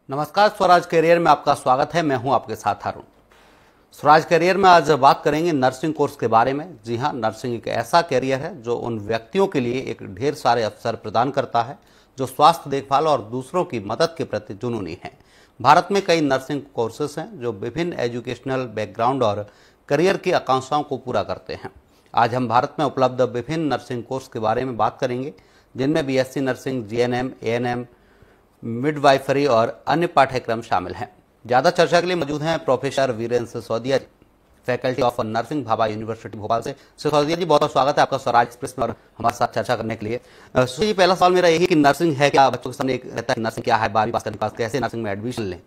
नमस्कार, स्वराज करियर में आपका स्वागत है। मैं हूं आपके साथ अरुण। स्वराज करियर में आज बात करेंगे नर्सिंग कोर्स के बारे में। जी हां, नर्सिंग एक ऐसा करियर है जो उन व्यक्तियों के लिए एक ढेर सारे अवसर प्रदान करता है जो स्वास्थ्य देखभाल और दूसरों की मदद के प्रति जुनूनी हैं। भारत में कई नर्सिंग कोर्सेस हैं जो विभिन्न एजुकेशनल बैकग्राउंड और करियर की आकांक्षाओं को पूरा करते हैं। आज हम भारत में उपलब्ध विभिन्न नर्सिंग कोर्स के बारे में बात करेंगे, जिनमें BSc nursing, GNM, ANM, midwifery और अन्य पाठ्यक्रम शामिल हैं। ज़्यादा चर्चा के लिए मौजूद हैं professor Virendra Sisodia ji, faculty of nursing, Bhabha university Bhopal से। सिसोदिया जी, बहुत बहुत स्वागत है आपका स्वराज एक्सप्रेस में और हमारे साथ चर्चा करने के लिए। जी, पहला सवाल मेरा यही कि नर्सिंग है क्या? बच्चों के सामने एक रहता है नर्सिंग क्या है, 12वीं पास करने के बाद कैसे नर्सिंग में एडमिशन लें?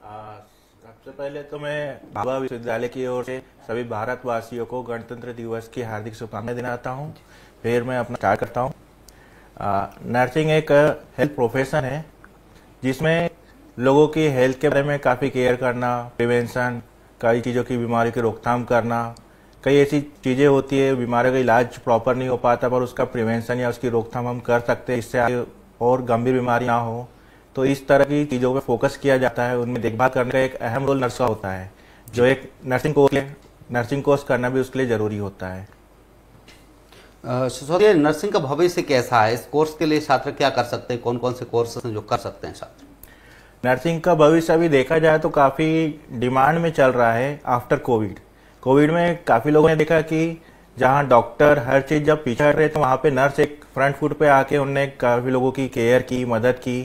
सबसे पहले तो मैं भाभा विश्वविद्यालय की ओर से सभी भारतवासियों को गणतंत्र दिवस की हार्दिक शुभकामनाएं देना चाहता हूँ। फिर मैं अपना स्टार्ट करता हूँ। नर्सिंग एक हेल्थ प्रोफेशन है जिसमें लोगों की हेल्थ के बारे में काफ़ी केयर करना, प्रिवेंशन, कई चीज़ों की बीमारी की रोकथाम करना। कई ऐसी चीज़ें होती है, बीमारियों का इलाज प्रॉपर नहीं हो पाता पर उसका प्रिवेंशन या उसकी रोकथाम हम कर सकते हैं, इससे आगे और गंभीर बीमारी ना हो। तो इस तरह की चीज़ों पर फोकस किया जाता है। उनमें देखभाल करने का एक अहम रोल नर्स का होता है, जो एक नर्सिंग कोर्स करना भी उसके लिए ज़रूरी होता है। सिसोदिया, नर्सिंग का भविष्य कैसा है? इस कोर्स के लिए छात्र क्या कर सकते हैं? कौन कौन से कोर्सेज हैं जो कर सकते हैं छात्र? नर्सिंग का भविष्य अभी देखा जाए तो काफ़ी डिमांड में चल रहा है आफ्टर कोविड में काफ़ी लोगों ने देखा कि जहां डॉक्टर हर चीज़ जब पीछे हट रहे थे वहां पे नर्स एक फ्रंट फुट पे आके उनने काफ़ी लोगों की केयर की, मदद की।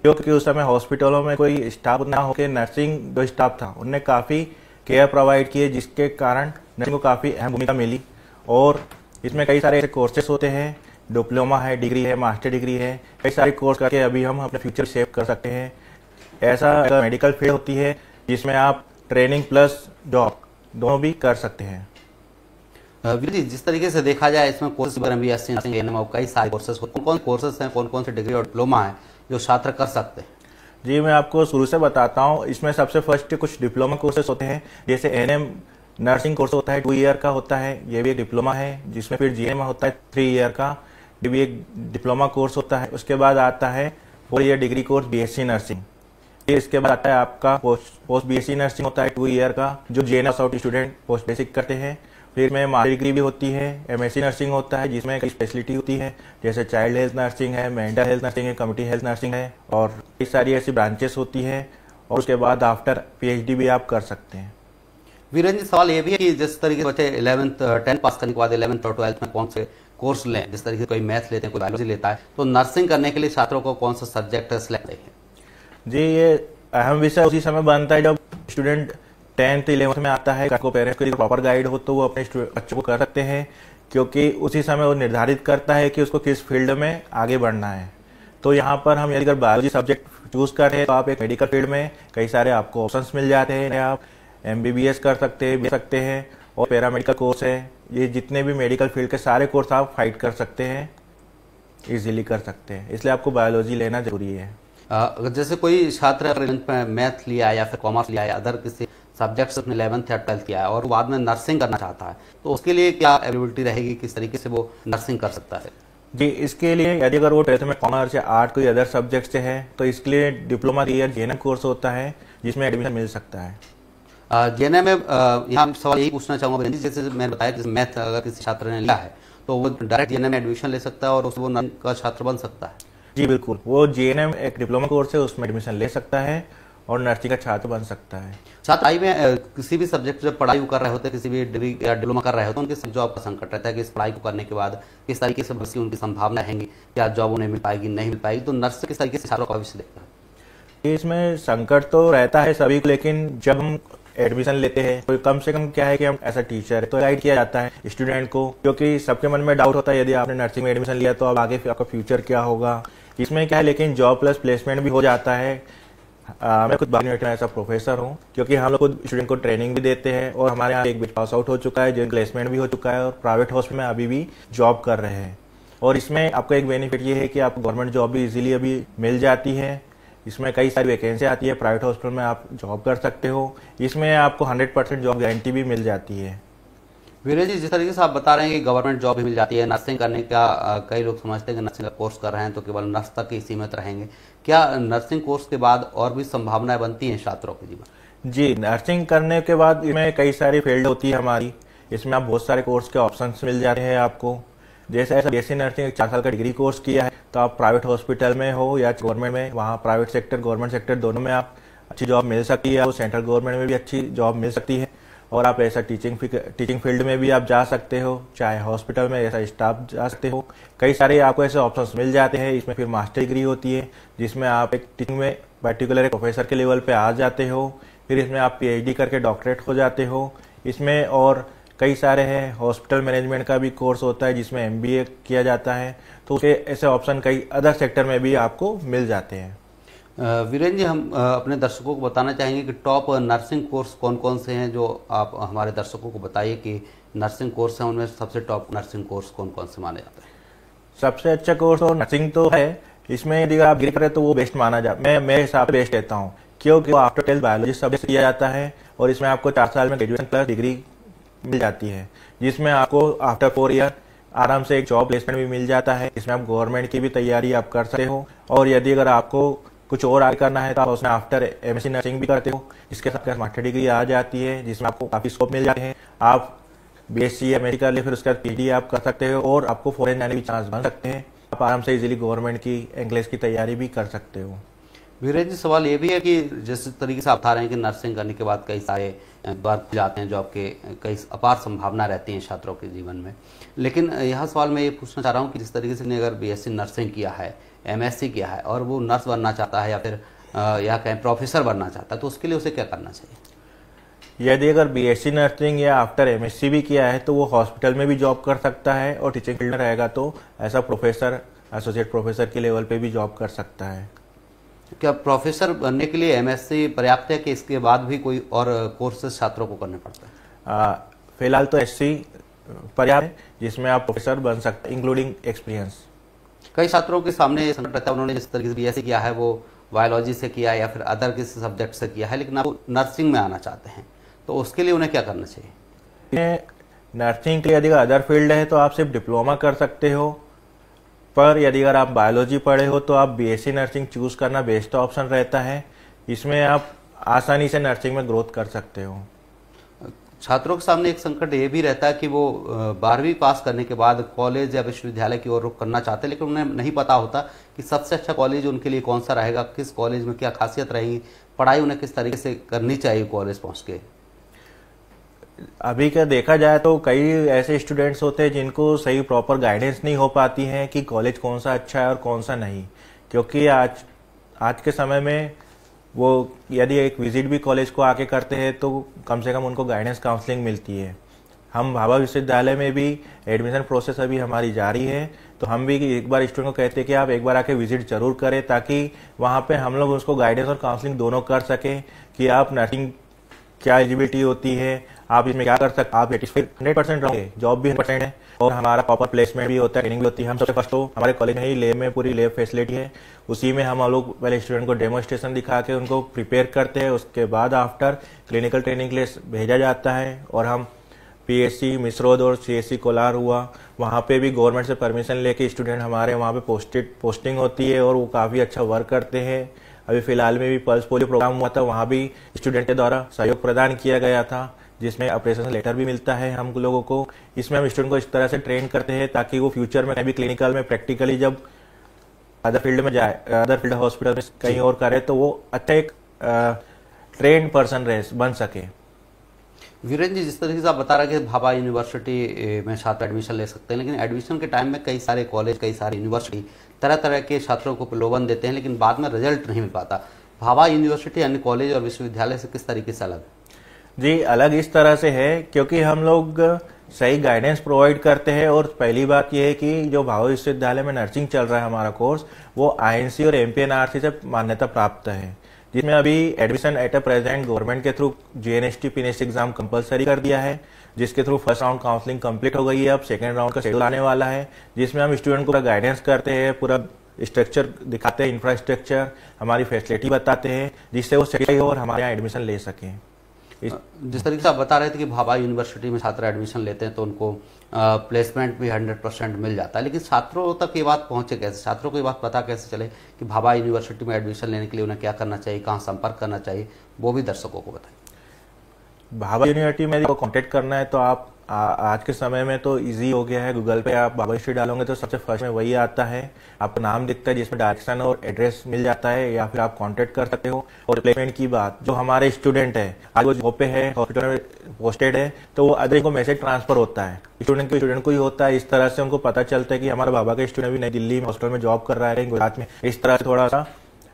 क्योंकि उस समय हॉस्पिटलों में कोई स्टाफ ना होकर नर्सिंग जो स्टाफ था उनने काफ़ी केयर प्रोवाइड किए, जिसके कारण नर्सिंग को काफ़ी अहम भूमिका मिली। और इसमें कई सारे ऐसे कोर्सेस होते हैं, डिप्लोमा है, डिग्री है, मास्टर डिग्री है, कई सारे कोर्स करके अभी हम अपने फ्यूचर सेव कर सकते हैं। ऐसा मेडिकल फील्ड होती है जिसमें आप ट्रेनिंग प्लस जॉब दोनों भी कर सकते हैं। वीर जी, जिस तरीके से देखा जाए इसमें कोर्सेज वगैरह भी एससी नर्सिंग, एएनएम और कई सारे कोर्सेज, कौन कौन कोर्सेज हैं, कौन कौन से डिग्री और डिप्लोमा है जो छात्र कर सकते हैं? जी, मैं आपको शुरू से बताता हूँ। इसमें सबसे फर्स्ट कुछ डिप्लोमा कोर्सेज होते हैं, जैसे एएनएम नर्सिंग कोर्स होता है, 2 ईयर का होता है, ये भी एक डिप्लोमा है। जिसमें फिर जीएनएम होता है 3 ईयर का, ये भी एक डिप्लोमा कोर्स होता है। उसके बाद आता है 4 year degree course BSc nursing. इसके बाद आता है आपका पोस्ट बीएससी नर्सिंग होता है 2 ईयर का, जो जेएनएम स्टूडेंट पोस्ट बेसिक करते हैं। फिर में मास्टर डिग्री भी होती है, एमएससी नर्सिंग होता है, जिसमें कई स्पेशलिटी होती है, जैसे चाइल्ड हेल्थ नर्सिंग है, मेंटल हेल्थ नर्सिंग है, कम्युनिटी हेल्थ नर्सिंग है, और कई सारी ऐसी ब्रांचेस होती है। और उसके बाद आफ्टर पीएचडी भी आप कर सकते हैं। वीरेंद्र जी, सवाल ये भी है कि जिस तरीके से बच्चे 10 पास करने के बाद 11th और 12th में कौन से कोर्स लें? जिस तरीके से कोई मैथ लेते हैं, कोई बायोलॉजी लेता है, तो नर्सिंग करने के लिए छात्रों को कौन सा सब्जेक्ट सेलेक्ट करें? जी, ये अहम विषय उसी समय बनता है जब स्टूडेंट 10th 11th में आता है। को पेरेंट्स को प्रॉपर गाइड हो तो वो अपने बच्चों को कर सकते हैं, क्योंकि उसी समय वो निर्धारित करता है कि उसको किस फील्ड में आगे बढ़ना है। तो यहाँ पर हम यदि अगर बायोलॉजी सब्जेक्ट चूज कर रहे हैं तो आप एक मेडिकल फील्ड में कई सारे आपको ऑप्शंस मिल जाते हैं। आप एमबीबीएस कर सकते हैं और पैरामेडिकल कोर्स है। ये जितने भी मेडिकल फील्ड के सारे कोर्स आप फाइट कर सकते हैं, इजीली कर सकते हैं। इसलिए आपको बायोलॉजी लेना जरूरी है। जैसे कोई छात्र अगर मैथ लिया या फिर कॉमर्स लिया या अदर किसी सब्जेक्ट्स अपने 11th या 12th किया है और बाद में नर्सिंग करना चाहता है, तो उसके लिए क्या एबिलिटी रहेगी, किस तरीके से वो नर्सिंग कर सकता है? जी, इसके लिए यदि अगर वो 12th में कॉमर्स या आर्ट कोई अदर सब्जेक्ट से है तो इसके लिए डिप्लोमा 3 ईयर जीएनएम कोर्स होता है, जिसमें एडमिशन मिल सकता है। जीएनएम में यहाँ सवाल यही पूछना चाहूँगा, जैसे मैंने बताया कि मैथ अगर किसी छात्र ने लिया है तो वो डायरेक्ट जीएनएम में एडमिशन ले सकता है और उससे वो नर्सिंग का छात्र बन सकता है? जी बिल्कुल, वो जीएनएम एक डिप्लोमा कोर्स है, उसमें एडमिशन ले सकता है और नर्सिंग का छात्र बन सकता है। छात्र आई में किसी भी सब्जेक्ट जब पढ़ाई कर रहे होते हैं, किसी भी डिग्री या डिप्लोमा कर रहे होते हैं, उनके जॉब का संकट रहता है कि इस पढ़ाई को करने के बाद किस तरीके से भविष्य उनकी संभावना रहेंगी, क्या जॉब उन्हें मिल पाएगी, नहीं मिल पाएगी, तो नर्स किस तरीके से छात्रों का भविष्य देखता है? इसमें संकट तो रहता है सभी को, लेकिन जब हम एडमिशन लेते हैं तो कम से कम क्या है कि हम ऐसा टीचर तो गाइड किया जाता है स्टूडेंट को, क्योंकि सबके मन में डाउट होता है यदि आपने नर्सिंग में एडमिशन लिया तो अब आगे आपका फ्यूचर क्या होगा। इसमें क्या है, लेकिन जॉब प्लस प्लेसमेंट भी हो जाता है। मैं खुद बायोमेडिकल में ऐसा प्रोफेसर हूँ, क्योंकि हम लोग खुद स्टूडेंट को ट्रेनिंग भी देते हैं और हमारे यहाँ एक बैच पास आउट हो चुका है, जो प्लेसमेंट भी हो चुका है और प्राइवेट हॉस्पिटल में अभी भी जॉब कर रहे हैं। और इसमें आपको एक बेनिफिट ये है कि आपको गवर्नमेंट जॉब भी इजीली अभी मिल जाती है। इसमें कई सारी वैकेंसी आती है, प्राइवेट हॉस्पिटल में आप जॉब कर सकते हो। इसमें आपको 100% जॉब गारंटी भी मिल जाती है। वीरेंद्र जी, जिस तरीके से आप बता रहे हैं कि गवर्नमेंट जॉब भी मिल जाती है, नर्सिंग करने का कई लोग समझते हैं कि नर्सिंग का कोर्स कर रहे हैं तो केवल नर्स तक ही सीमित रहेंगे। क्या नर्सिंग कोर्स के बाद और भी संभावनाएं बनती हैं छात्रों के जीवन? जी, नर्सिंग करने के बाद इसमें कई सारी फील्ड होती है हमारी। इसमें आप बहुत सारे कोर्स के ऑप्शंस मिल जाते हैं आपको। जैसे ऐसा बीएससी नर्सिंग 4 साल का डिग्री कोर्स किया है तो आप प्राइवेट हॉस्पिटल में हो या गवर्नमेंट में, वहाँ प्राइवेट सेक्टर गवर्नमेंट सेक्टर दोनों में आप अच्छी जॉब मिल सकती है। सेंट्रल गवर्नमेंट में भी अच्छी जॉब मिल सकती है। और आप ऐसा टीचिंग फील्ड में भी आप जा सकते हो, चाहे हॉस्पिटल में ऐसा स्टाफ जा सकते हो। कई सारे आपको ऐसे ऑप्शंस मिल जाते हैं। इसमें फिर मास्टर डिग्री होती है जिसमें आप एक टीचिंग में पर्टिकुलर एक प्रोफेसर के लेवल पे आ जाते हो। फिर इसमें आप पीएचडी करके डॉक्टरेट हो जाते हो। इसमें और कई सारे हैं, हॉस्पिटल मैनेजमेंट का भी कोर्स होता है जिसमें एमबीए किया जाता है। तो उसके ऐसे ऑप्शन कई अदर सेक्टर में भी आपको मिल जाते हैं। वीरेंद्र जी, हम अपने दर्शकों को बताना चाहेंगे कि टॉप नर्सिंग कोर्स कौन कौन से हैं, जो आप हमारे दर्शकों को बताइए कि नर्सिंग कोर्स हैं उनमें सबसे टॉप नर्सिंग कोर्स कौन कौन से माने जाते हैं? सबसे अच्छा कोर्स तो नर्सिंग तो है। इसमें यदि आप डिग्री करें तो वो बेस्ट माना जाता है। मैं मेरे हिसाब से बेस्ट लेता हूँ, क्योंकि वो आफ्टर 12th बायोलॉजी सब्जेक्ट किया जाता है और इसमें आपको 4 साल में ग्रेजुएशन प्लस डिग्री मिल जाती है, जिसमें आपको आफ्टर 4 ईयर आराम से एक जॉब प्लेसमेंट भी मिल जाता है। इसमें आप गवर्नमेंट की भी तैयारी आप कर सकते हो। और यदि अगर आपको कुछ और आगे करना है तो आप उसमें आफ्टर एमएससी नर्सिंग भी करते हो। इसके साथ मास्टर डिग्री आ जाती है जिसमें आपको काफी स्कोप मिल जाते हैं। आप बीएससी एमएससी कर ले, फिर उसके बाद पीएचडी आप कर सकते हो और आपको फॉरेन जाने भी चांस बन सकते हैं। आप आराम से इजीली गवर्नमेंट की इंग्लिश की तैयारी भी कर सकते हो। वीरेंद्र जी, सवाल ये भी है कि जिस तरीके से आप बता रहे हैं कि नर्सिंग करने के बाद कई सारे वर्क जाते हैं, जॉब के कई अपार संभावना रहती हैं छात्रों के जीवन में, लेकिन यह सवाल मैं ये पूछना चाह रहा हूँ कि जिस तरीके से ने अगर बीएससी नर्सिंग किया है, एमएससी किया है और वो नर्स बनना चाहता है या फिर या कहीं प्रोफेसर बनना चाहता है, तो उसके लिए उसे क्या करना चाहिए? यदि अगर बीएससी नर्सिंग या आफ्टर एमएससी भी किया है तो वो हॉस्पिटल में भी जॉब कर सकता है और टीचिंग फील्ड में रहेगा तो ऐसा प्रोफेसर, एसोसिएट प्रोफेसर के लेवल पे भी जॉब कर सकता है। क्या प्रोफेसर बनने के लिए एमएससी पर्याप्त है कि इसके बाद भी कोई और कोर्सेज छात्रों को करने पड़ता है? फिलहाल तो एससी पर्याप्त है जिसमें आप प्रोफेसर बन सकते हैं इंक्लूडिंग एक्सपीरियंस। कई छात्रों के सामने संकट रहता है, उन्होंने जिस तरीके से बीएससी किया है वो बायोलॉजी से किया या फिर अदर किसी सब्जेक्ट से किया है, लेकिन आप नर्सिंग में आना चाहते हैं, तो उसके लिए उन्हें क्या करना चाहिए? नर्सिंग के लिए यदि अदर फील्ड है तो आप सिर्फ डिप्लोमा कर सकते हो, पर यदि अगर आप बायोलॉजी पढ़े हो तो आप बीएससी नर्सिंग चूज करना बेस्ट ऑप्शन रहता है। इसमें आप आसानी से नर्सिंग में ग्रोथ कर सकते हो। छात्रों के सामने एक संकट ये भी रहता है कि वो 12वीं पास करने के बाद कॉलेज या विश्वविद्यालय की ओर रुख करना चाहते हैं, लेकिन उन्हें नहीं पता होता कि सबसे अच्छा कॉलेज उनके लिए कौन सा रहेगा, किस कॉलेज में क्या खासियत रहेगी, पढ़ाई उन्हें किस तरीके से करनी चाहिए कॉलेज पहुंच के। अभी क्या देखा जाए तो कई ऐसे स्टूडेंट्स होते हैं जिनको सही प्रॉपर गाइडेंस नहीं हो पाती है कि कॉलेज कौन सा अच्छा है और कौन सा नहीं, क्योंकि आज के समय में वो यदि एक विजिट भी कॉलेज को आके करते हैं तो कम से कम उनको गाइडेंस काउंसलिंग मिलती है। हम भाभा विश्वविद्यालय में भी एडमिशन प्रोसेस अभी हमारी जारी है, तो हम भी एक बार स्टूडेंट को कहते हैं कि आप एक बार आके विजिट जरूर करें ताकि वहाँ पे हम लोग उसको गाइडेंस और काउंसलिंग दोनों कर सकें कि आप नर्सिंग क्या एलिजिबिलिटी होती है, आप इसमें क्या कर सकते, आप 100% रहोगे, जॉब भी 100% है और हमारा प्रॉपर प्लेसमेंट भी होता है, ट्रेनिंग भी होती है। हम सबसे फर्स्ट तो हमारे कॉलेज में ही लैब में पूरी लैब फैसिलिटी है, उसी में हम लोग पहले स्टूडेंट को डेमोस्ट्रेशन दिखा के उनको प्रिपेयर करते हैं। उसके बाद आफ्टर क्लिनिकल ट्रेनिंग के लिए भेजा जाता है और हम पीएससी मिसरोद और सीएससी कोलार हुआ, वहाँ पे भी गवर्नमेंट से परमिशन लेके स्टूडेंट हमारे वहाँ पे पोस्टिंग होती है और वो काफ़ी अच्छा वर्क करते हैं। अभी फिलहाल में भी पल्स पोलियो प्रोग्राम हुआ था, वहाँ भी स्टूडेंट के द्वारा सहयोग प्रदान किया गया था जिसमें अप्रेसिएशन लेटर भी मिलता है हम लोगों को। इसमें हम स्टूडेंट को इस तरह से ट्रेन करते हैं ताकि वो फ्यूचर में कहीं भी क्लिनिकल में प्रैक्टिकली जब अदर फील्ड में जाए, अदर फील्ड हॉस्पिटल में कहीं और करे तो वो अच्छा एक ट्रेन पर्सन बन सके। वीरेंद्र जी, जिस तरीके से आप बता रहे हैं कि भाभा यूनिवर्सिटी में छात्र एडमिशन ले सकते हैं, लेकिन एडमिशन के टाइम में कई सारे कॉलेज, कई सारी यूनिवर्सिटी तरह तरह के छात्रों को प्रलोभन देते हैं, लेकिन बाद में रिजल्ट नहीं मिल पाता। भाभा यूनिवर्सिटी अन्य कॉलेज और विश्वविद्यालय से किस तरीके से अलग है? जी, अलग इस तरह से है क्योंकि हम लोग सही गाइडेंस प्रोवाइड करते हैं और पहली बात यह है कि जो भाभा विश्वविद्यालय में नर्सिंग चल रहा है हमारा कोर्स, वो आईएनसी और एमपीएनआरसी से मान्यता प्राप्त है, जिसमें अभी admission at a present government के थ्रू जीएनएसटी पीएनएसटी एग्जाम कंपलसरी कर दिया है, जिसके through first round counselling complete हो गई है। अब सेकंड राउंड का शेड्यूल आने वाला है जिसमें हम स्टूडेंट को पूरा गाइडेंस करते हैं, पूरा स्ट्रक्चर दिखाते हैं, इंफ्रास्ट्रक्चर, हमारी फैसिलिटी बताते हैं जिससे वो सेटिस्फाई हो और हमारे यहाँ एडमिशन ले सकें। जिस तरीके से आप बता रहे थे कि भाभा यूनिवर्सिटी में छात्र एडमिशन लेते हैं तो उनको प्लेसमेंट भी 100% मिल जाता है, लेकिन छात्रों तक ये बात पहुंचे कैसे, छात्रों को ये बात पता कैसे चले कि भाभा यूनिवर्सिटी में एडमिशन लेने के लिए उन्हें क्या करना चाहिए, कहाँ संपर्क करना चाहिए, वो भी दर्शकों को बताएं। भाभा यूनिवर्सिटी में आपको कांटेक्ट करना है तो आप आज के समय में तो इजी हो गया है। गूगल पे आप भाभा यूनिवर्सिटी डालोगे तो सबसे फर्स्ट में वही आता है, आपका नाम दिखता है जिसमें डायरेक्शन और एड्रेस मिल जाता है, या फिर आप कांटेक्ट कर सकते हो। और प्लेसमेंट की बात, जो हमारे स्टूडेंट है आज वो जॉब पे है, हॉस्पिटल में पोस्टेड है, तो वो अदर को मैसेज ट्रांसफर होता है, स्टूडेंट को ही होता है। इस तरह से उनको पता चलता है कि हमारा भाभा का स्टूडेंट भी नई दिल्ली में हॉस्पिटल में जॉब कर रहा है, गुजरात में। इस तरह से थोड़ा सा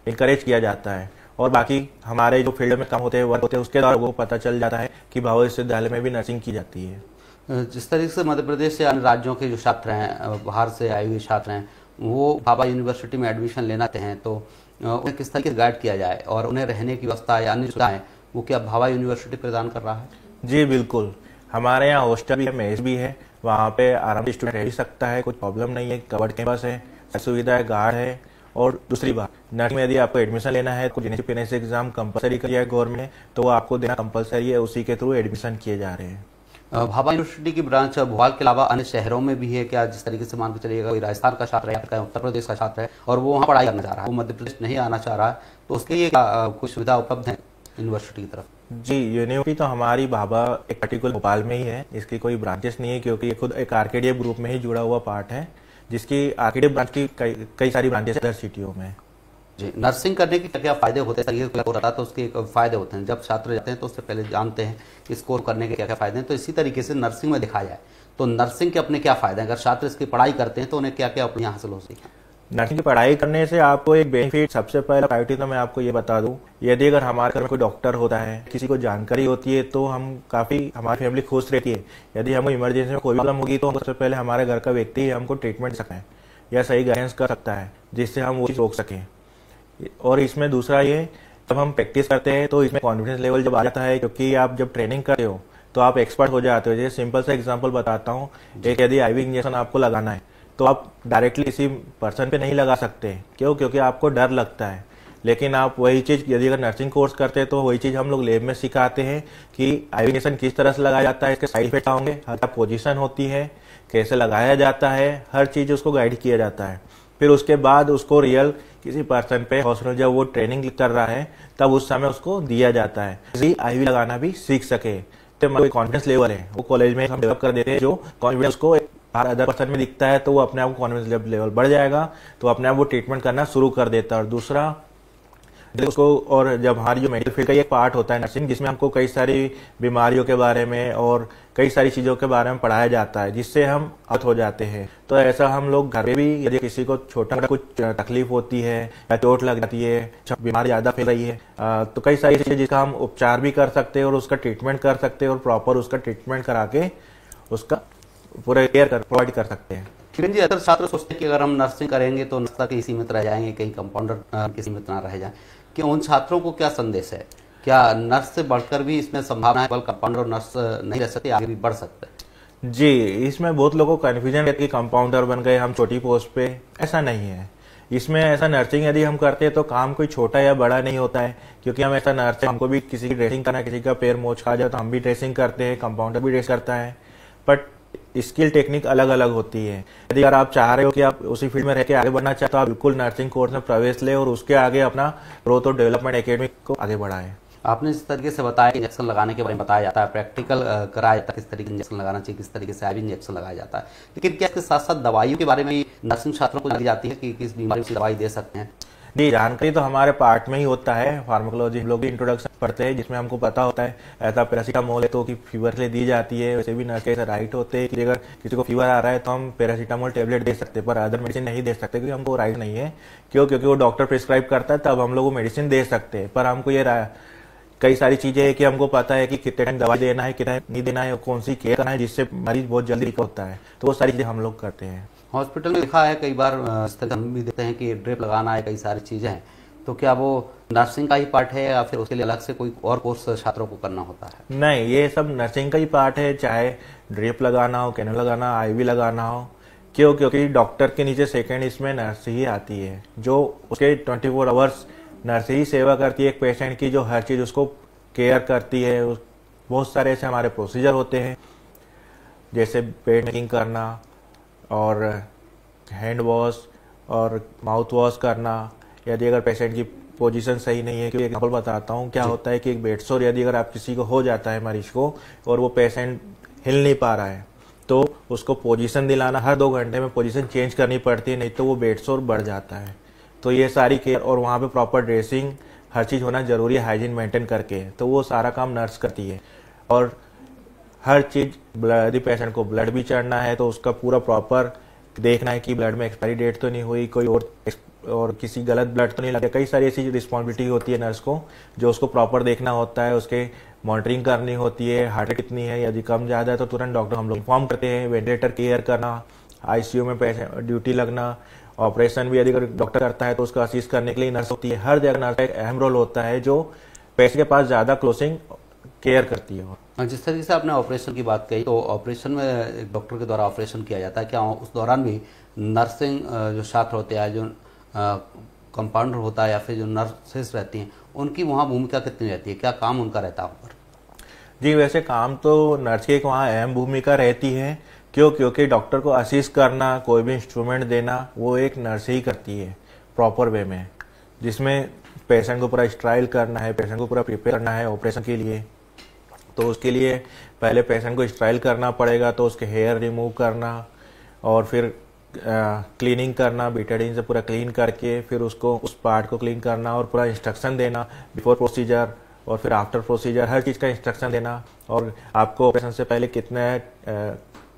इंकरेज किया जाता है। और बाकी हमारे जो फील्ड में काम होते हैं, वर्क होते हैं, उसके द्वारा वो पता चल जाता है कि भाभा विश्वविद्यालय में भी नर्सिंग की जाती है। जिस तरीके से मध्य प्रदेश से अन्य राज्यों के जो छात्र हैं, बाहर से आए हुए छात्र हैं, वो भाभा यूनिवर्सिटी में एडमिशन लेना चाहते हैं तो उन्हें किस तरीके से गाइड किया जाए, और उन्हें रहने की व्यवस्था या अन्य सुविधाएं वो क्या भाभा यूनिवर्सिटी प्रदान कर रहा है? जी बिल्कुल, हमारे यहाँ हॉस्टल भी है, मेस भी है, वहाँ पे आराम से स्टूडेंट रह भी सकता है, कुछ प्रॉब्लम नहीं है। कवर्ड कैंपस है, सुविधा है, गार्ड है। और दूसरी बात, नर्सिंग में यदि आपको एडमिशन लेना है, कुछ NSC एग्जाम कंपलसरी किया है गवर्नमेंट ने, तो वो आपको देना कंपलसरी है, उसी के थ्रू एडमिशन किए जा रहे हैं। भाभा यूनिवर्सिटी की ब्रांच भोपाल के अलावा अन्य शहरों में भी है क्या? जिस तरीके से मान के चलिएगा कोई राजस्थान का छात्र है या उत्तर प्रदेश का छात्र है और वो वहाँ पढ़ाई करना चाह रहा है, वो मध्य प्रदेश नहीं आना चाह रहा है, तो उसके लिए कुछ सुविधा उपलब्ध है यूनिवर्सिटी की तरफ? जी, यूनिवर्सिटी तो हमारी भाभा एक पर्टिकुलर भोपाल में ही है, इसकी कोई ब्रांचेस नहीं है, क्योंकि ये खुद एक आर्केडिया ग्रुप में ही जुड़ा हुआ पार्ट है, जिसकी आर्केडिया ब्रांच की कई सारी ब्रांचेस अदर सिटियों में। जी, नर्सिंग करने के क्या फायदे होते हैं? तरीके को रहा तो उसके फायदे होते हैं, जब छात्र जाते हैं तो उससे पहले जानते हैं इस कोर्स करने के क्या क्या फायदे हैं, तो इसी तरीके से नर्सिंग में देखा जाए तो नर्सिंग के अपने क्या फायदे हैं? अगर छात्र इसकी पढ़ाई करते हैं तो उन्हें क्या क्या अपने हासिल हो सके? नर्सिंग की पढ़ाई करने से आपको एक बेनिफिट, सबसे पहला प्रायोरिटी तो मैं आपको ये बता दूं, यदि अगर हमारे घर में कोई डॉक्टर होता है, किसी को जानकारी होती है, तो हम काफी, हमारी फैमिली खुश रहती है। यदि हमको इमरजेंसी में कोई प्रॉब्लम होगी तो सबसे पहले हमारे घर का व्यक्ति ही हमको ट्रीटमेंट सकता है या सही गाइडेंस कर सकता है, जिससे हम वो चीज रोक सकें। और इसमें दूसरा ये, जब हम प्रैक्टिस करते हैं तो इसमें कॉन्फिडेंस लेवल जब आ जाता है, क्योंकि आप जब ट्रेनिंग करते हो तो आप एक्सपर्ट हो जाते हो। जैसे सिंपल सा एग्जांपल बताता हूँ, एक यदि IV इंजेक्शन आपको लगाना है तो आप डायरेक्टली किसी पर्सन पे नहीं लगा सकते, क्यों? क्योंकि आपको डर लगता है। लेकिन आप वही चीज यदि अगर नर्सिंग कोर्स करते हैं तो वही चीज हम लोग लैब में सिखाते हैं कि IV इंजेक्शन किस तरह से लगाया जाता है, इसके साइड इफेक्ट होंगे, क्या पोजीशन होती है, कैसे लगाया जाता है, हर चीज उसको गाइड किया जाता है। फिर उसके बाद उसको रियल किसी पर्सन पे हॉस्पिटल जब वो ट्रेनिंग कर रहा है तब उस समय उसको दिया जाता है, IV लगाना भी सीख सके। तो कॉन्फिडेंस लेवल है वो कॉलेज में हम डेवलप कर देते हैं, जो कॉन्फिडेंस को अदर पर्सन में दिखता है तो वो अपने आप को कॉन्फिडेंस लेवल बढ़ जाएगा, तो अपने आप वो ट्रीटमेंट करना शुरू कर देता है। और दूसरा उसको, और जब हमारी जो मेडिकल फील्ड का एक पार्ट होता है नर्सिंग, जिसमें हमको कई सारी बीमारियों के बारे में और कई सारी चीजों के बारे में पढ़ाया जाता है, जिससे हम अवगत हो जाते हैं। तो ऐसा हम लोग घर में भी, यदि किसी को छोटा मोटा कुछ तकलीफ होती है या चोट लग जाती है, बीमारी ज्यादा फैल रही है, तो कई सारी चीजें जिसका हम उपचार भी कर सकते हैं और उसका ट्रीटमेंट कर सकते हैं, और प्रॉपर उसका ट्रीटमेंट करा के उसका पूरा केयर प्रोवाइड कर सकते हैं। किरण जी, अगर छात्र सोचते हैं कि अगर हम नर्सिंग करेंगे तो नर्स तक ही सीमित रह जाएंगे, कहीं कंपाउंडर के सीमित ना रह जाए, कि उन छात्रों को क्या संदेश है? क्या नर्स से बढ़कर भी इसमें संभावना है, केवल कंपाउंडर और नर्स नहीं रह सकते, आगे भी बढ़ सकते हैं? जी, इसमें बहुत लोगों को कन्फ्यूजन है कि कंपाउंडर बन गए हम छोटी पोस्ट पे, ऐसा नहीं है। इसमें ऐसा नर्सिंग यदि हम करते हैं तो काम कोई छोटा या बड़ा नहीं होता है, क्योंकि हम ऐसा नर्स, हमको भी किसी की ड्रेसिंग करना है, किसी का पैर मोच खा जाए तो हम भी ड्रेसिंग करते हैं, कंपाउंडर भी ड्रेस करता है, बट स्किल टेक्निक अलग अलग होती है। यदि अगर आप चाह रहे हो कि आप उसी फील्ड में रह के आगे बढ़ना चाहते हो, आप बिल्कुल नर्सिंग कोर्स में प्रवेश ले और उसके आगे अपना ग्रोथ और डेवलपमेंट एकेडमी को आगे बढ़ाएं। आपने जिस तरीके से बताया कि इंजेक्शन लगाने के बारे में बताया जाता है, प्रैक्टिकल कराया जाता है, किस तरीके से इंजेक्शन लगाना चाहिए, किस तरीके से IV इंजेक्शन लगाया जाता है, लेकिन क्या इसके साथ साथ दवाइयों के बारे में नर्सिंग छात्रों को दी जाती है कि किस बीमारी की दवाई दे सकते हैं? जी, जानकारी तो हमारे पार्ट में ही होता है, फार्माकोलॉजी हम लोग भी इंट्रोडक्शन पढ़ते हैं, जिसमें हमको पता होता है ऐसा पैरासीटामोल है तो कि फीवर के लिए दी जाती है। वैसे भी नर्स के राइट होते हैं कि अगर किसी को फीवर आ रहा है तो हम पैरासीटामोल टेबलेट दे सकते हैं, पर अदर मेडिसिन नहीं दे सकते, क्योंकि हमको राइट नहीं है। क्यों? क्योंकि वो डॉक्टर प्रिस्क्राइब करता है, तब हम लोग वो मेडिसिन दे सकते हैं। पर हमको ये कई सारी चीजें है कि हमको पता है कि कितने टाइम दवा देना है, कितना नहीं देना है, कौन सी केयर करना है, जिससे मरीज बहुत जल्दी रिकवर होता है, तो वो सारी चीजें हम लोग करते हैं। हॉस्पिटल में देखा है कई बार हम भी देखते हैं कि ड्रिप लगाना है, कई सारी चीजें हैं, तो क्या वो नर्सिंग का ही पार्ट है या फिर उसके लिए अलग से कोई और कोर्स छात्रों को करना होता है? नहीं, ये सब नर्सिंग का ही पार्ट है, चाहे ड्रिप लगाना हो, कैनल लगाना, IV लगाना हो। क्यों? क्योंकि डॉक्टर के नीचे सेकंड इसमें नर्स ही आती है, जो उसके 24 आवर्स नर्स ही सेवा करती है एक पेशेंट की, जो हर चीज उसको केयर करती है, बहुत सारे ऐसे हमारे प्रोसीजर होते हैं, जैसे पेट मेकिंग करना और हैंड वॉश और माउथ वॉश करना। यदि अगर पेशेंट की पोजीशन सही नहीं है, क्योंकि एग्जाम्पल बताता हूँ, क्या होता है कि एक बेड सोर यदि अगर आप किसी को हो जाता है मरीज को और वो पेशेंट हिल नहीं पा रहा है, तो उसको पोजीशन दिलाना, हर 2 घंटे में पोजीशन चेंज करनी पड़ती है, नहीं तो वो बेड सोर बढ़ जाता है। तो ये सारी केयर और वहाँ पे प्रॉपर ड्रेसिंग, हर चीज़ होना जरूरी है, हाइजीन मेंटेन करके, तो वो सारा काम नर्स करती है। और हर चीज़, यदि पेशेंट को ब्लड भी चढ़ना है तो उसका पूरा प्रॉपर देखना है कि ब्लड में एक्सपायरी डेट तो नहीं हुई, कोई और किसी गलत ब्लड तो नहीं लगे। कई सारी ऐसी रिस्पॉन्सिबिलिटी होती है नर्स को, जो उसको प्रॉपर देखना होता है, उसके मॉनिटरिंग करनी होती है, हार्ट रेट कितनी है, यदि कम ज़्यादा है तो तुरंत डॉक्टर हम लोग इन्फॉर्म करते हैं। वेंटिलेटर केयर करना, आईसीयू में ड्यूटी लगना, ऑपरेशन भी यदि अगर डॉक्टर करता है तो उसको असिस्ट करने के लिए नर्स होती है। हर जगह नर्स का एक अहम रोल होता है, जो पेशेंट के पास ज़्यादा क्लोजिंग केयर करती है। जिस तरीके से आपने ऑपरेशन की बात कही, तो ऑपरेशन में एक डॉक्टर के द्वारा ऑपरेशन किया जाता है, क्या उस दौरान भी नर्सिंग जो छात्र होते हैं, जो कंपाउंडर होता है या फिर जो नर्सेस रहती हैं, उनकी वहाँ भूमिका कितनी रहती है, क्या काम उनका रहता है वहाँ पर? जी, वैसे काम तो नर्स की एक वहाँ अहम भूमिका रहती है, क्योंकि डॉक्टर को असिस्ट करना, कोई भी इंस्ट्रूमेंट देना, वो एक नर्स ही करती है प्रॉपर वे में, जिसमें पेशेंट को पूरा स्ट्राइल करना है, पेशेंट को पूरा प्रिपेयर करना है ऑपरेशन के लिए। तो उसके लिए पहले पेशेंट को स्ट्राइल करना पड़ेगा, तो उसके हेयर रिमूव करना और फिर क्लीनिंग करना, बीटाडीन से पूरा क्लीन करके फिर उसको उस पार्ट को क्लीन करना और पूरा इंस्ट्रक्शन देना बिफोर प्रोसीजर और फिर आफ्टर प्रोसीजर, हर चीज़ का इंस्ट्रक्शन देना। और आपको ऑपरेशन से पहले कितने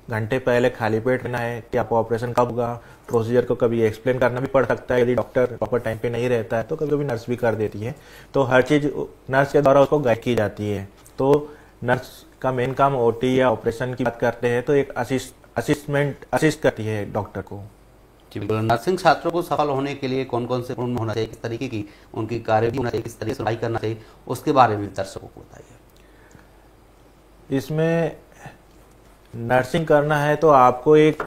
घंटे पहले खाली पेट रहना है, कि आपको ऑपरेशन कब होगा, प्रोसीजर को कभी एक्सप्लेन करना भी पड़ सकता है, यदि डॉक्टर प्रॉपर टाइम पे नहीं रहता है तो कभी कभी नर्स भी कर देती है। तो हर चीज़ नर्स के द्वारा उसको गाइड की जाती है। तो नर्स का मेन काम ओटी या ऑपरेशन की बात करते हैं तो एक असिस्ट करती है डॉक्टर को। जी बिल्कुल। नर्सिंग छात्रों को सफल होने के लिए कौन कौन से गुण होना चाहिए, किस तरीके की उनकी कार्य होना चाहिए, किस तरीके से पढ़ाई करना चाहिए, उसके बारे में दर्शकों को बताइए। इसमें नर्सिंग करना है तो आपको एक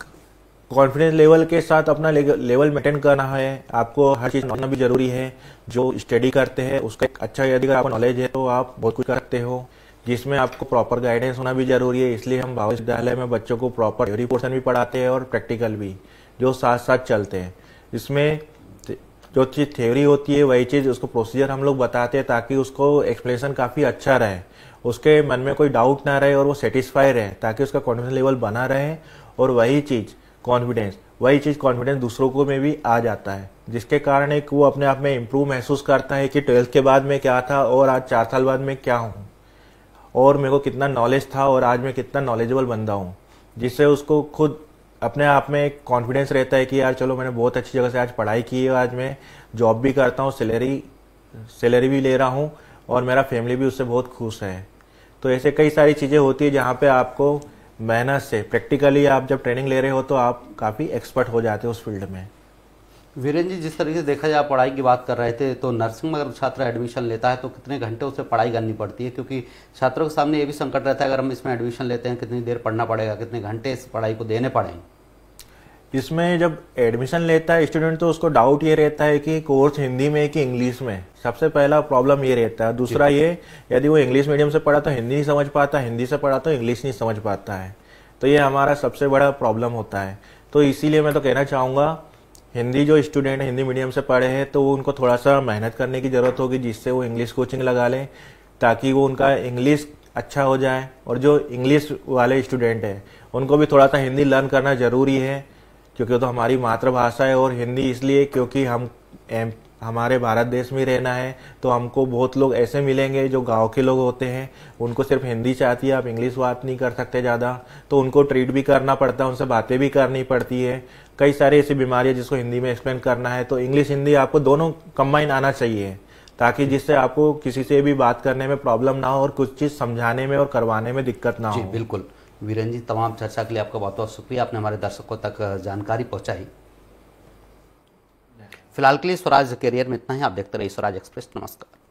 कॉन्फिडेंस लेवल के साथ अपना लेवल मेंटेन करना है, आपको हर चीज़ जानना भी जरूरी है। जो स्टडी करते हैं उसका एक अच्छा, यदि अगर आपको नॉलेज है तो आप बहुत कुछ कर सकते हो, जिसमें आपको प्रॉपर गाइडेंस होना भी जरूरी है। इसलिए हम भाव विद्यालय में बच्चों को प्रॉपर थ्योरी पोर्शन भी पढ़ाते हैं और प्रैक्टिकल भी, जो साथ साथ चलते हैं। इसमें जो चीज़ थ्योरी होती है वही चीज़ उसको प्रोसीजर हम लोग बताते हैं, ताकि उसको एक्सप्लेनेशन काफ़ी अच्छा रहे, उसके मन में कोई डाउट ना रहे और वो सेटिस्फाई रहे, ताकि उसका कॉन्फिडेंस लेवल बना रहे। और वही चीज़ कॉन्फिडेंस दूसरों को में भी आ जाता है, जिसके कारण एक वो अपने आप में इम्प्रूव महसूस करता है कि 12th के बाद में क्या था और आज 4 साल बाद में क्या हूँ, और मेरे को कितना नॉलेज था और आज मैं कितना नॉलेजेबल बंदा हूँ। जिससे उसको खुद अपने आप में एक कॉन्फिडेंस रहता है कि यार चलो मैंने बहुत अच्छी जगह से आज पढ़ाई की है, आज मैं जॉब भी करता हूँ, सैलरी भी ले रहा हूँ और मेरा फैमिली भी उससे बहुत खुश है। तो ऐसे कई सारी चीज़ें होती है जहाँ पे आपको मेहनत से प्रैक्टिकली आप जब ट्रेनिंग ले रहे हो तो आप काफ़ी एक्सपर्ट हो जाते हो उस फील्ड में। वीरेंद्र जी, जिस तरीके से देखा जाए, पढ़ाई की बात कर रहे थे, तो नर्सिंग में अगर छात्र एडमिशन लेता है तो कितने घंटे उसे पढ़ाई करनी पड़ती है? क्योंकि छात्रों के सामने ये भी संकट रहता है, अगर हम इसमें एडमिशन लेते हैं कितनी देर पढ़ना पड़ेगा, कितने घंटे इस पढ़ाई को देने पड़ेंगे? इसमें जब एडमिशन लेता है स्टूडेंट तो उसको डाउट ये रहता है कि कोर्स हिंदी में कि इंग्लिश में। सबसे पहला प्रॉब्लम ये रहता है। दूसरा ये, यदि वो इंग्लिश मीडियम से पढ़ा तो हिंदी नहीं समझ पाता, हिंदी से पढ़ा तो इंग्लिश नहीं समझ पाता है। तो ये हमारा सबसे बड़ा प्रॉब्लम होता है। तो इसीलिए मैं तो कहना चाहूँगा, हिंदी जो स्टूडेंट हिंदी मीडियम से पढ़े हैं तो उनको थोड़ा सा मेहनत करने की ज़रूरत होगी, जिससे वो इंग्लिश कोचिंग लगा लें, ताकि वो उनका इंग्लिश अच्छा हो जाए। और जो इंग्लिश वाले स्टूडेंट हैं उनको भी थोड़ा सा हिंदी लर्न करना ज़रूरी है, क्योंकि तो हमारी मातृभाषा है। और हिंदी इसलिए क्योंकि हमारे भारत देश में रहना है, तो हमको बहुत लोग ऐसे मिलेंगे जो गांव के लोग होते हैं, उनको सिर्फ हिंदी चाहती है, आप इंग्लिश बात नहीं कर सकते ज़्यादा, तो उनको ट्रीट भी करना पड़ता है, उनसे बातें भी करनी पड़ती है। कई सारी ऐसी बीमारियाँ जिसको हिंदी में एक्सप्लेन करना है, तो इंग्लिश हिंदी आपको दोनों कंबाइन आना चाहिए, ताकि जिससे आपको किसी से भी बात करने में प्रॉब्लम ना हो और कुछ चीज़ समझाने में और करवाने में दिक्कत ना हो। जी बिल्कुल। वीरेंद्र जी, तमाम चर्चा के लिए आपका बहुत बहुत शुक्रिया, आपने हमारे दर्शकों तक जानकारी पहुंचाई। फिलहाल के लिए स्वराज कैरियर में इतना ही। आप देखते रहिए स्वराज एक्सप्रेस। नमस्कार।